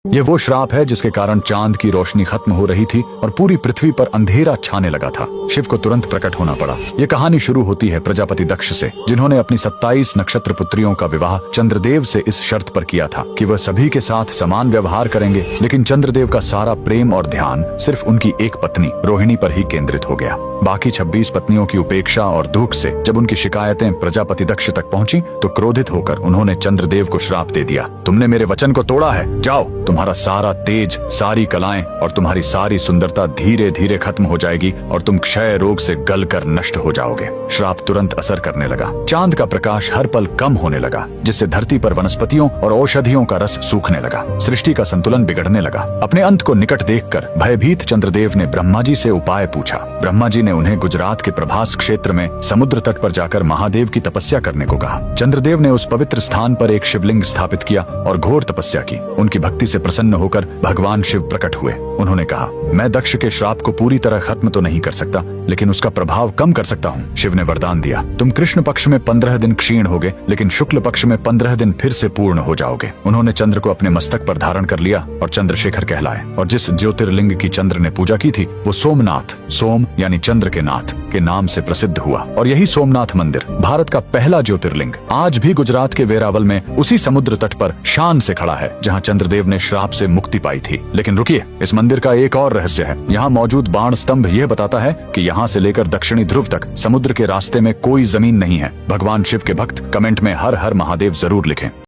ये वो श्राप है जिसके कारण चांद की रोशनी खत्म हो रही थी और पूरी पृथ्वी पर अंधेरा छाने लगा था। शिव को तुरंत प्रकट होना पड़ा। ये कहानी शुरू होती है प्रजापति दक्ष से, जिन्होंने अपनी 27 नक्षत्र पुत्रियों का विवाह चंद्रदेव से इस शर्त पर किया था कि वह सभी के साथ समान व्यवहार करेंगे। लेकिन चंद्रदेव का सारा प्रेम और ध्यान सिर्फ उनकी एक पत्नी रोहिणी पर ही केंद्रित हो गया। बाकी 26 पत्नियों की उपेक्षा और दुख से जब उनकी शिकायतें प्रजापति दक्ष तक पहुंची तो क्रोधित होकर उन्होंने चंद्रदेव को श्राप दे दिया। तुमने मेरे वचन को तोड़ा है, जाओ, तुम्हारा सारा तेज, सारी कलाएं और तुम्हारी सारी सुंदरता धीरे धीरे खत्म हो जाएगी और तुम क्षय रोग से गलकर नष्ट हो जाओगे। श्राप तुरंत असर करने लगा। चांद का प्रकाश हर पल कम होने लगा, जिससे धरती पर वनस्पतियों और औषधियों का रस सूखने लगा। सृष्टि का संतुलन बिगड़ने लगा। अपने अंत को निकट देखकर भयभीत चंद्रदेव ने ब्रह्मा जी से उपाय पूछा। ब्रह्मा जी ने उन्हें गुजरात के प्रभास क्षेत्र में समुद्र तट पर जाकर महादेव की तपस्या करने को कहा। चंद्रदेव ने उस पवित्र स्थान पर एक शिवलिंग स्थापित किया और घोर तपस्या की। उनकी भक्ति से प्रसन्न होकर भगवान शिव प्रकट हुए। उन्होंने कहा, मैं दक्ष के श्राप को पूरी तरह खत्म तो नहीं कर सकता, लेकिन उसका प्रभाव कम कर सकता हूँ। शिव ने वरदान दिया, तुम कृष्ण पक्ष में 15 दिन क्षीण होगे, लेकिन शुक्ल पक्ष में 15 दिन फिर से पूर्ण हो जाओगे। उन्होंने चंद्र को अपने मस्तक पर धारण कर लिया और चंद्रशेखर कहलाए। और जिस ज्योतिर्लिंग की चंद्र ने पूजा की थी वो सोमनाथ, सोम यानी चंद्र के नाथ के नाम से प्रसिद्ध हुआ। और यही सोमनाथ मंदिर भारत का पहला ज्योतिर्लिंग आज भी गुजरात के वेरावल में उसी समुद्र तट पर शान से खड़ा है जहाँ चंद्रदेव ने श्राप से मुक्ति पाई थी। लेकिन रुकिए, इस मंदिर का एक और रहस्य है। यहाँ मौजूद बाण स्तंभ यह बताता है कि यहाँ से लेकर दक्षिणी ध्रुव तक समुद्र के रास्ते में कोई जमीन नहीं है। भगवान शिव के भक्त कमेंट में हर हर महादेव जरूर लिखें।